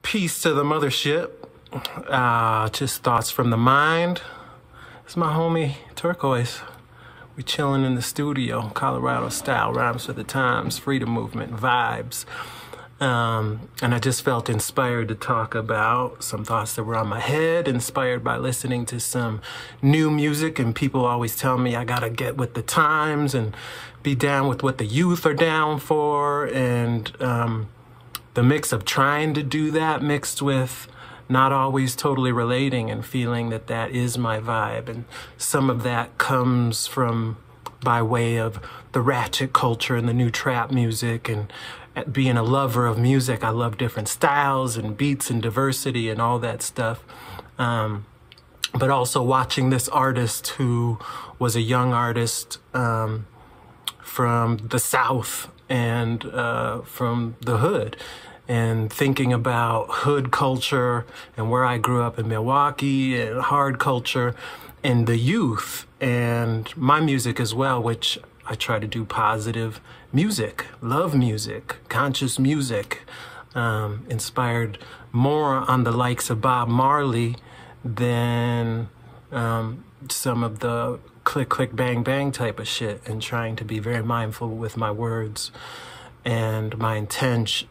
Peace to the mothership. Just thoughts from the mind. It's my homie Turquoise. We chilling in the studio, Colorado style, rhymes for the times, freedom movement, vibes. And I just felt inspired to talk about some thoughts that were on my head, inspired by listening to some new music. And people always tell me I gotta get with the times and be down with what the youth are down for. And the mix of trying to do that mixed with not always totally relating and feeling that that is my vibe. And some of that comes from by way of the ratchet culture and the new trap music, and being a lover of music. I love different styles and beats and diversity and all that stuff. But also watching this artist who was a young artist from the South and from the hood, and thinking about hood culture and where I grew up in Milwaukee and hard culture and the youth and my music as well, which I try to do positive music, love music, conscious music, inspired more on the likes of Bob Marley than some of the click, click, bang, bang type of shit, and trying to be very mindful with my words and my intentions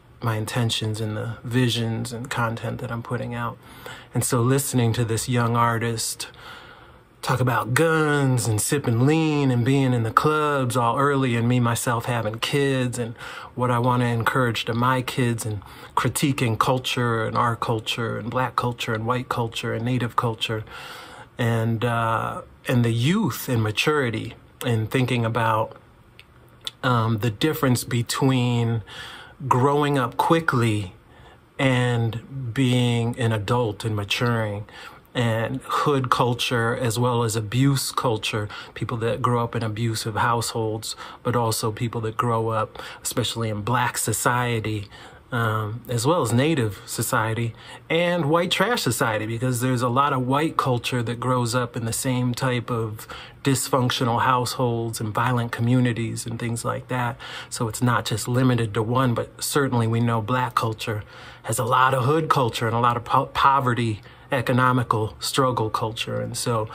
and the visions and content that I'm putting out. And so listening to this young artist talk about guns and sipping lean and being in the clubs all early, and me myself having kids, and what I want to encourage to my kids, and critiquing culture and our culture and black culture and white culture and native culture, and the youth and maturity, and thinking about the difference between growing up quickly and being an adult and maturing, and hood culture as well as abuse culture, people that grow up in abusive households, but also people that grow up, especially in black society, as well as native society and white trash society, because there's a lot of white culture that grows up in the same type of dysfunctional households and violent communities and things like that. So it's not just limited to one, but certainly we know black culture has a lot of hood culture and a lot of poverty, economical struggle culture. And so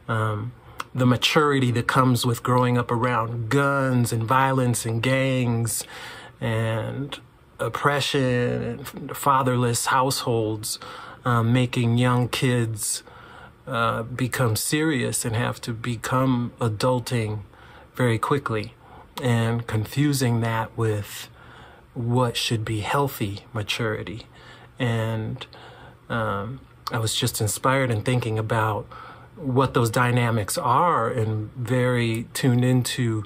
the maturity that comes with growing up around guns and violence and gangs and oppression and fatherless households, making young kids become serious and have to become adulting very quickly, and confusing that with what should be healthy maturity. And I was just inspired in thinking about what those dynamics are, and very tuned into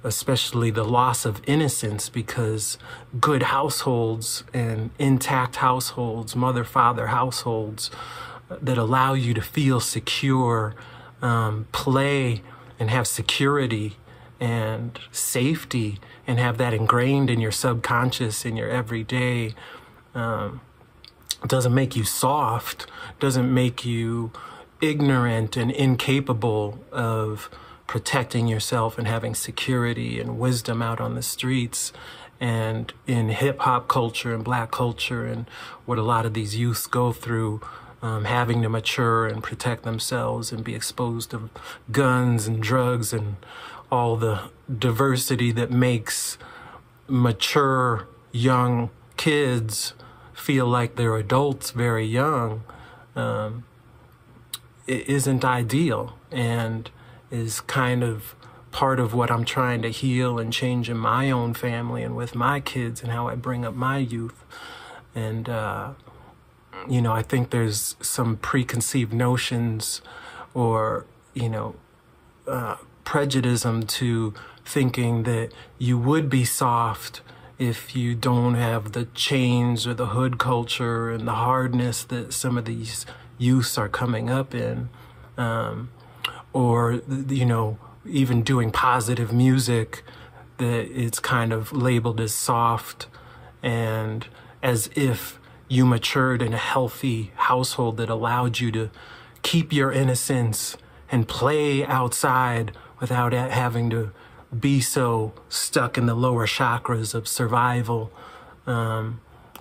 especially the loss of innocence, because good households and intact households, mother-father households that allow you to feel secure, play and have security and safety, and have that ingrained in your subconscious in your everyday, doesn't make you soft, doesn't make you ignorant and incapable of protecting yourself and having security and wisdom out on the streets. And in hip-hop culture and black culture, and what a lot of these youths go through, having to mature and protect themselves and be exposed to guns and drugs and all the diversity that makes mature young kids feel like they're adults very young, it isn't ideal, and is kind of part of what I'm trying to heal and change in my own family and with my kids, and how I bring up my youth. And, you know, I think there's some preconceived notions or, you know, prejudice to thinking that you would be soft if you don't have the chains or the hood culture and the hardness that some of these youths are coming up in. Or, you know, even doing positive music, that it's kind of labeled as soft, and as if you matured in a healthy household that allowed you to keep your innocence and play outside without having to be so stuck in the lower chakras of survival.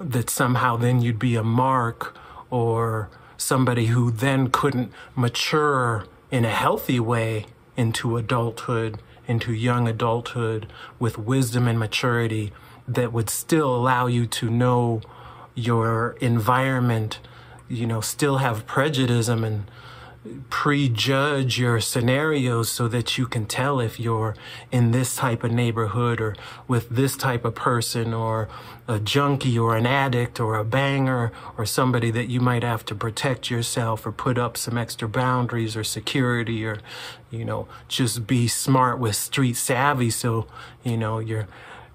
that somehow then you'd be a mark or somebody who then couldn't mature in a healthy way into adulthood, into young adulthood with wisdom and maturity that would still allow you to know your environment, still have prejudice and prejudge your scenarios so that you can tell if you're in this type of neighborhood or with this type of person or a junkie or an addict or a banger or somebody that you might have to protect yourself or put up some extra boundaries or security or, just be smart with street savvy. So,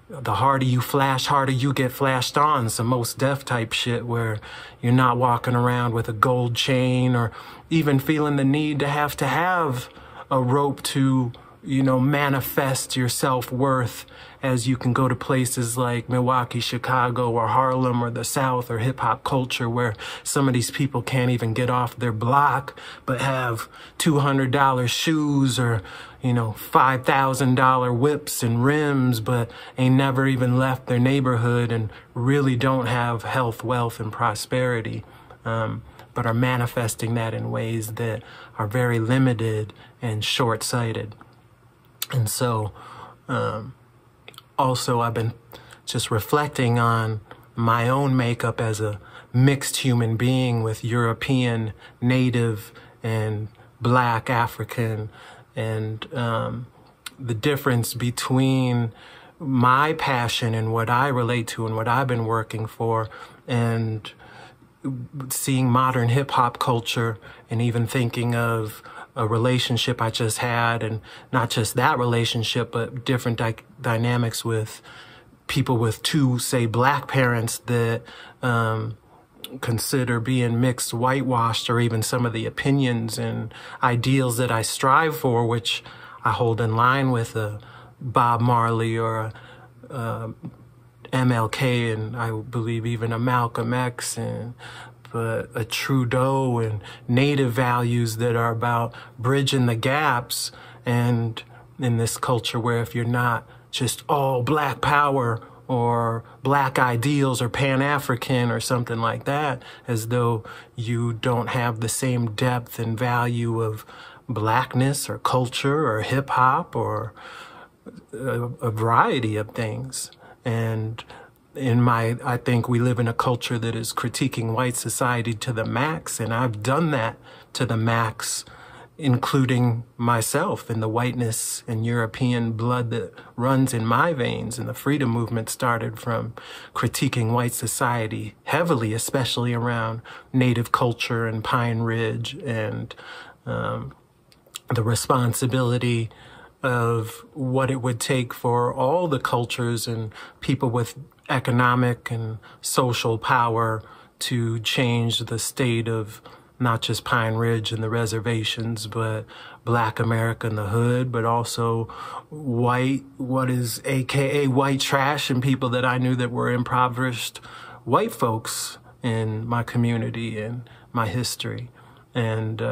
the harder you flash, harder you get flashed on. Some most deaf type shit where you're not walking around with a gold chain or even feeling the need to have a rope to, manifest your self-worth as you can go to places like Milwaukee, Chicago, or Harlem, or the South, or hip-hop culture where some of these people can't even get off their block but have $200 shoes or, $5,000 whips and rims, but ain't never even left their neighborhood and really don't have health, wealth, and prosperity, but are manifesting that in ways that are very limited and short-sighted. And so, also I've been just reflecting on my own makeup as a mixed human being with European, Native, and Black, African, and the difference between my passion and what I relate to and what I've been working for, and seeing modern hip-hop culture and even thinking of a relationship I just had, and not just that relationship, but different dynamics with people with two, say, Black parents that consider being mixed, whitewashed, or even some of the opinions and ideals that I strive for, which I hold in line with a Bob Marley or a MLK, and I believe even a Malcolm X, and but a Trudeau, and Native values that are about bridging the gaps. And in this culture where if you're not just all Black power or Black ideals or Pan-African or something like that, as though you don't have the same depth and value of Blackness or culture or hip-hop or a variety of things. And I think we live in a culture that is critiquing white society to the max, and I've done that to the max, including myself and the whiteness and European blood that runs in my veins. And the freedom movement started from critiquing white society heavily, especially around Native culture and Pine Ridge and the responsibility of what it would take for all the cultures and people with economic and social power to change the state of not just Pine Ridge and the reservations, but Black America and the hood, but also what is AKA white trash, and people that I knew that were impoverished white folks in my community and my history. And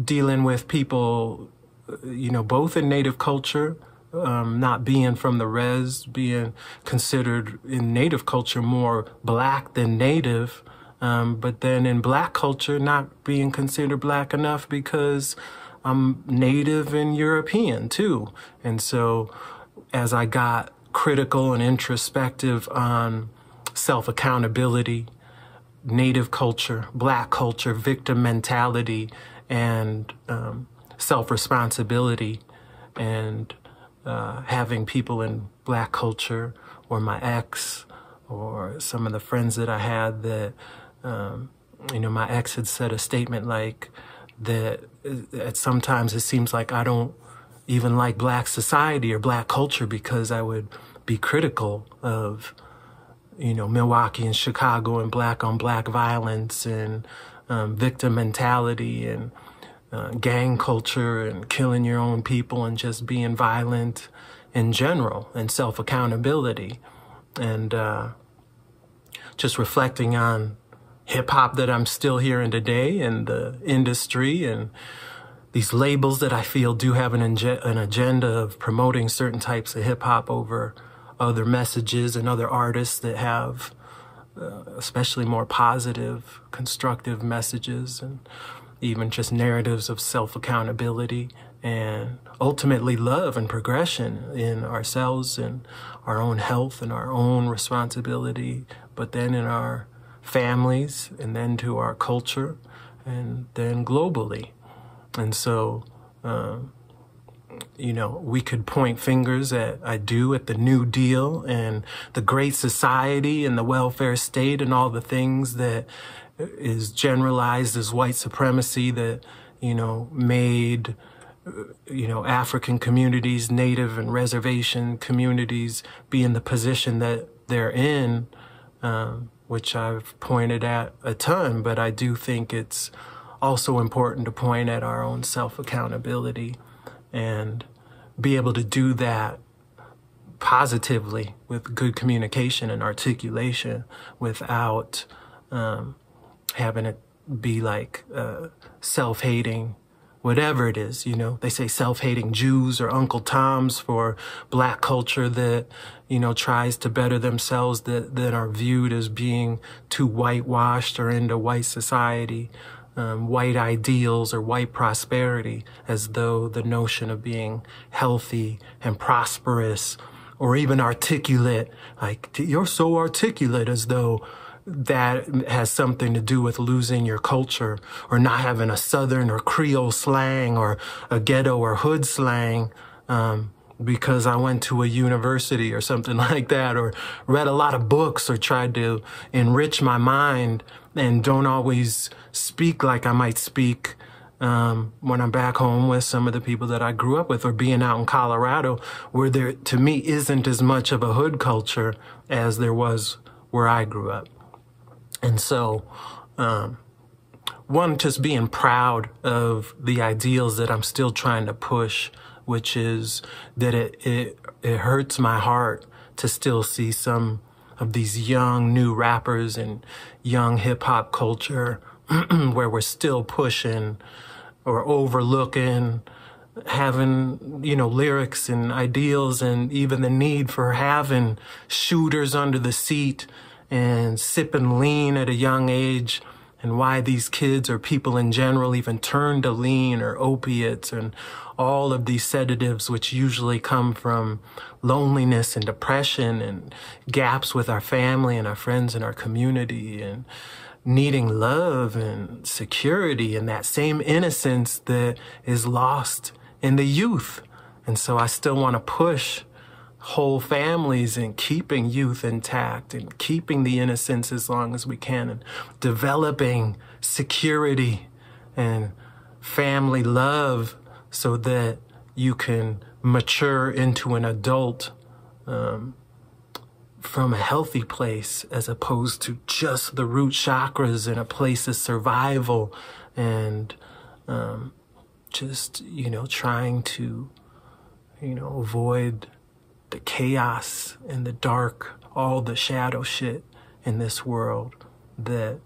dealing with people, both in Native culture, not being from the res, being considered in Native culture more Black than Native, but then in Black culture not being considered Black enough because I'm Native and European too. And so as I got critical and introspective on self-accountability, Native culture, Black culture, victim mentality, and self-responsibility, and having people in Black culture or my ex or some of the friends that I had that, my ex had said a statement like that sometimes it seems like I don't even like Black society or Black culture because I would be critical of, Milwaukee and Chicago and Black on Black violence and victim mentality and gang culture and killing your own people and just being violent in general, and self-accountability, and just reflecting on hip-hop that I'm still hearing today, and the industry and these labels that I feel do have an agenda of promoting certain types of hip-hop over other messages and other artists that have especially more positive, constructive messages, and even just narratives of self-accountability and ultimately love and progression in ourselves and our own health and our own responsibility, but then in our families and then to our culture and then globally. And so, you know, we could point fingers at the New Deal and the Great Society and the welfare state and all the things that is generalized as white supremacy that, you know, made, you know, African communities, Native and reservation communities be in the position that they're in, which I've pointed at a ton, but I do think it's also important to point at our own self-accountability and be able to do that positively with good communication and articulation without having it be like self-hating, whatever it is. You know, they say self-hating Jews or Uncle Toms for Black culture that, you know, tries to better themselves, that are viewed as being too whitewashed or into white society, white ideals or white prosperity, as though the notion of being healthy and prosperous or even articulate, like, you're so articulate, as though that has something to do with losing your culture or not having a Southern or Creole slang or a ghetto or hood slang, because I went to a university or something like that, or read a lot of books or tried to enrich my mind and don't always speak like I might speak when I'm back home with some of the people that I grew up with, or being out in Colorado where there, to me, isn't as much of a hood culture as there was where I grew up. And so, one, just being proud of the ideals that I'm still trying to push, which is that it hurts my heart to still see some of these young new rappers and young hip hop culture where we're still pushing or overlooking, having, you know, lyrics and ideals and even the need for having shooters under the seat and sipping lean at a young age, and why these kids or people in general even turn to lean or opiates and all of these sedatives, which usually come from loneliness and depression and gaps with our family and our friends and our community, and needing love and security and that same innocence that is lost in the youth. And so I still want to push whole families and keeping youth intact and keeping the innocence as long as we can, and developing security and family love so that you can mature into an adult from a healthy place, as opposed to just the root chakras in a place of survival and just, you know, trying to, you know, avoid the chaos and the dark, all the shadow shit in this world that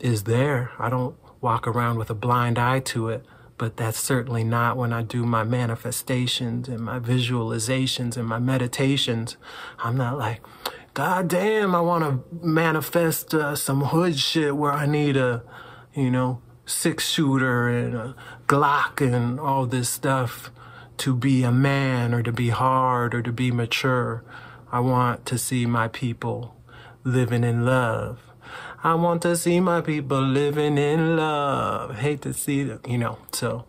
is there. I don't walk around with a blind eye to it, but that's certainly not when I do my manifestations and my visualizations and my meditations. I'm not like, God damn, I want to manifest some hood shit where I need a, you know, 6-shooter and a Glock and all this stuff to be a man or to be hard or to be mature. I want to see my people living in love. I want to see my people living in love. Hate to see them, you know. So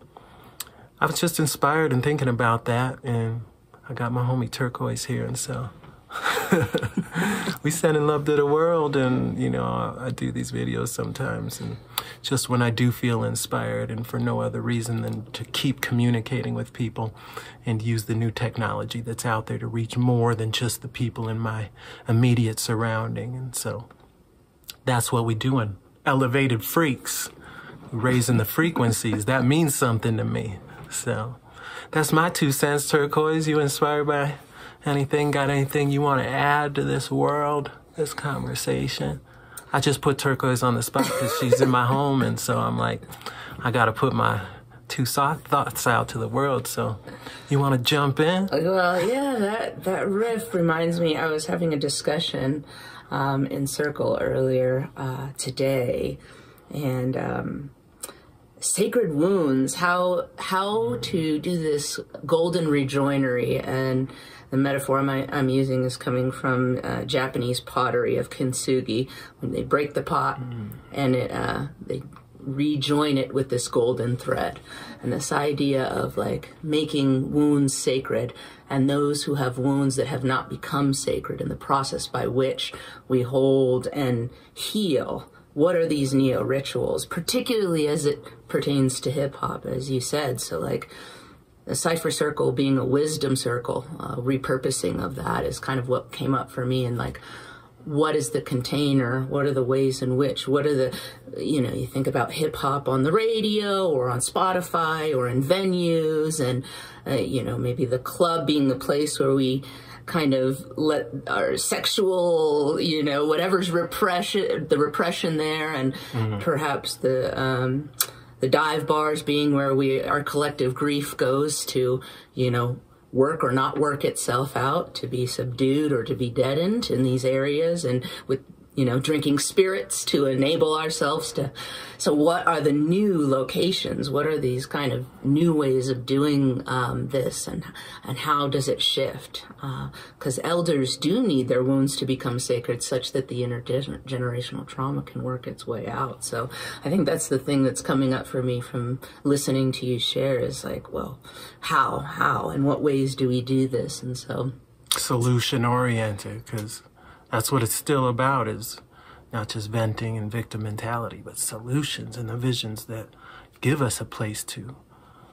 I was just inspired and thinking about that, and I got my homie Turquoise here, and so we sending love to the world. And, you know, I do these videos sometimes, and just when I do feel inspired, and for no other reason than to keep communicating with people and use the new technology that's out there to reach more than just the people in my immediate surrounding. And so that's what we doing. Elevated freaks, raising the frequencies. That means something to me. So that's my 2 cents, Turquoise. You inspired by anything? Got anything you want to add to this world, this conversation? I just put Turquoise on the spot because she's in my home, and so I'm like, I got to put my 2 thoughts out to the world. So you want to jump in? Well, yeah, that riff reminds me, I was having a discussion in Circle earlier today, and sacred wounds, how to do this golden rejoinery. And the metaphor I'm using is coming from Japanese pottery of kintsugi, when they break the pot and they rejoin it with this golden thread. And this idea of like making wounds sacred, and those who have wounds that have not become sacred, in the process by which we hold and heal. What are these neo-rituals, particularly as it pertains to hip-hop, as you said? So like the Cypher Circle being a wisdom circle, repurposing of that is kind of what came up for me. And like, what is the container? What are the ways in which? What are the, you think about hip-hop on the radio or on Spotify or in venues, and, maybe the club being the place where we kind of let our sexual, whatever's the repression there, and perhaps the dive bars being where our collective grief goes to, work or not work itself out, to be subdued or to be deadened in these areas, and with, drinking spirits to enable ourselves to. So what are the new locations? What are these kind of new ways of doing this, and how does it shift? Because elders do need their wounds to become sacred, such that the intergenerational trauma can work its way out. So I think that's the thing that's coming up for me from listening to you share, is like, well, how, and what ways do we do this? And so solution oriented, because that's what it's still about, is not just venting and victim mentality, but solutions and the visions that give us a place to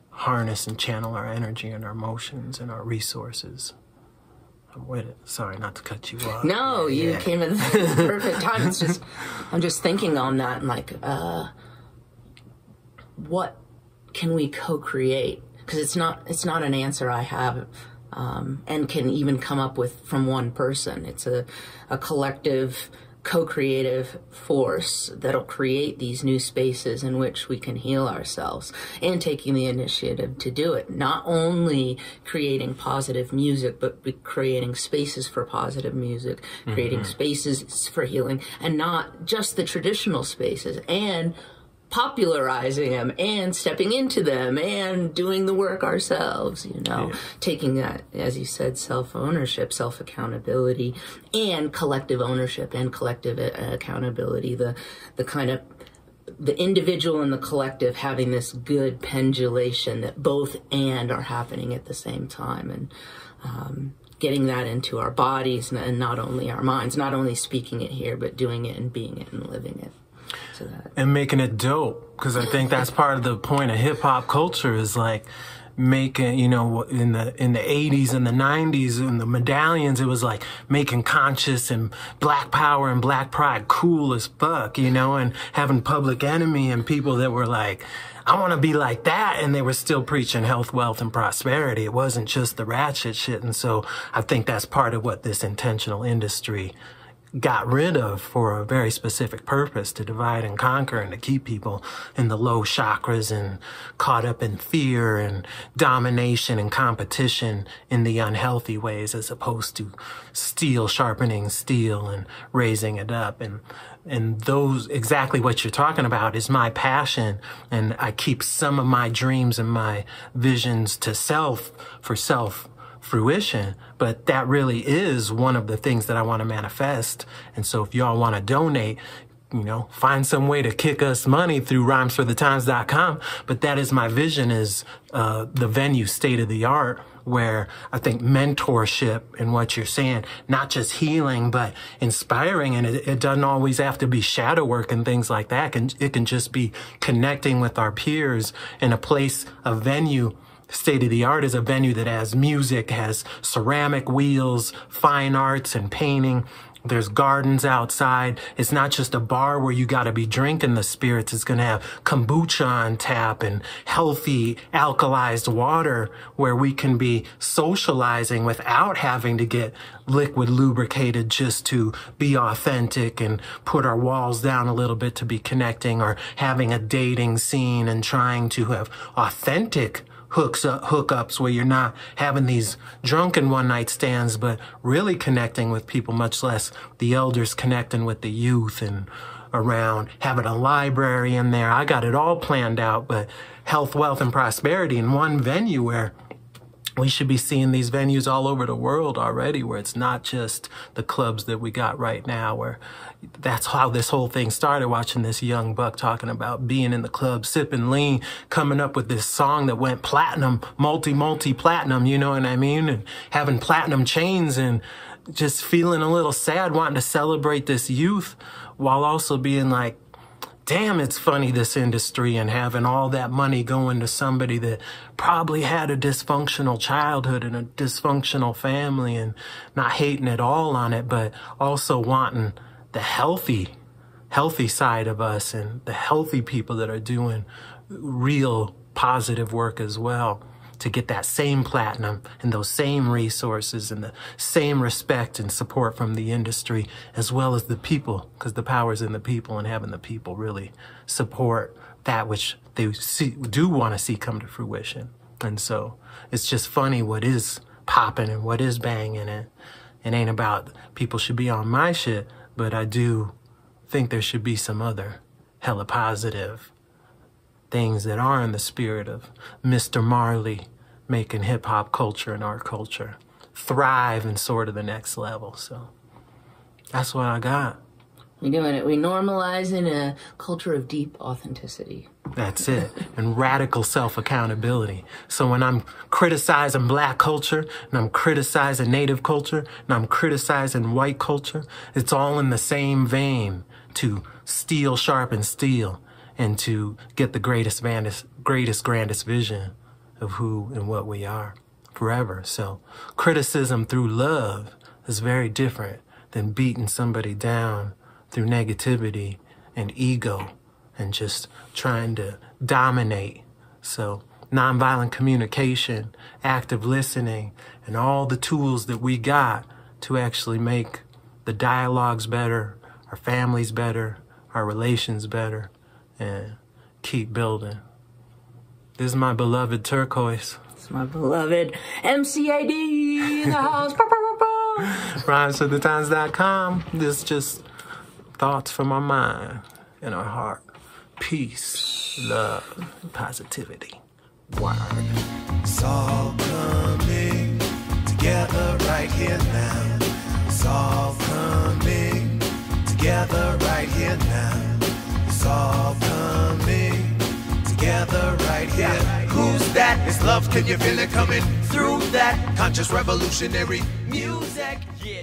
harness and channel our energy and our emotions and our resources. I'm with it. Sorry not to cut you off. No, you came in the perfect time. It's just, I'm just thinking on that, and like, what can we co-create? Because it's not an answer I have. And can even come up with from one person. It's a collective, co-creative force that'll create these new spaces in which we can heal ourselves, and taking the initiative to do it. Not only creating positive music, but creating spaces for positive music, creating spaces for healing, and not just the traditional spaces, and popularizing them and stepping into them and doing the work ourselves, taking that, as you said, self-ownership, self-accountability, and collective ownership and collective accountability, the kind of the individual and the collective having this good pendulation that both and are happening at the same time, and getting that into our bodies and not only our minds, not only speaking it here, but doing it and being it and living it. So and making it dope, because I think that's part of the point of hip hop culture, is like making, in the 80s and the 90s and the medallions, it was like making conscious and black power and black pride cool as fuck, and having Public Enemy and people that were like, I want to be like that, and they were still preaching health, wealth, and prosperity. It wasn't just the ratchet shit. And so I think that's part of what this intentional industry got rid of for a very specific purpose, to divide and conquer and to keep people in the low chakras and caught up in fear and domination and competition in the unhealthy ways, as opposed to steel sharpening steel and raising it up. And those, exactly what you're talking about, is my passion. And I keep some of my dreams and my visions to self fruition, but that really is one of the things that I want to manifest. And so if y'all want to donate, find some way to kick us money through rhymesforthetimes.com. But that is my vision, is the venue state of the art, where I think mentorship and what you're saying, not just healing, but inspiring. And it doesn't always have to be shadow work and things like that. It can just be connecting with our peers in a place, a venue. State of the art is a venue that has music, has ceramic wheels, fine arts and painting. There's gardens outside. It's not just a bar where you got to be drinking the spirits. It's going to have kombucha on tap and healthy alkalized water, where we can be socializing without having to get liquid lubricated, just to be authentic and put our walls down a little bit to be connecting, or having a dating scene and trying to have authentic hookups where you're not having these drunken one-night stands, but really connecting with people, much less the elders connecting with the youth, and around having a library in there. I got it all planned out, but health, wealth, and prosperity in one venue, where we should be seeing these venues all over the world already, where it's not just the clubs that we got right now, where that's how this whole thing started, watching this young buck talking about being in the club, sipping lean, coming up with this song that went platinum, multi-platinum, you know what I mean? And having platinum chains, and just feeling a little sad, wanting to celebrate this youth, while also being like, damn, it's funny, this industry, and having all that money going to somebody that probably had a dysfunctional childhood and a dysfunctional family, and not hating at all on it, but also wanting the healthy side of us, and the healthy people that are doing real positive work as well, to get that same platinum and those same resources and the same respect and support from the industry, as well as the people, because the power's in the people, and having the people really support that which they do want to see come to fruition. And so it's just funny what is popping and what is banging. It ain't about people should be on my shit, but I do think there should be some other hella positive things that are in the spirit of Mr. Marley, making hip-hop culture and our culture thrive in sort of the next level. So that's what I got. We're doing it. We normalize in a culture of deep authenticity. That's it. And radical self-accountability. So when I'm criticizing black culture, and I'm criticizing native culture, and I'm criticizing white culture, it's all in the same vein, to steel sharpen steel, and to get the greatest, grandest vision of who and what we are forever. So criticism through love is very different than beating somebody down through negativity and ego and just trying to dominate. So nonviolent communication, active listening, and all the tools that we got to actually make the dialogues better, our families better, our relations better, and keep building. This is my beloved Turquoise. It's my beloved MCAD in the house. RhymesForTheTimes.com. This is just thoughts from our mind and our heart. Peace, love, and positivity. Word. It's all coming together right here now. It's all coming together right here now. It's all coming together right here. Who's that? It's love. Can you feel it coming through that? Conscious revolutionary music. Yeah.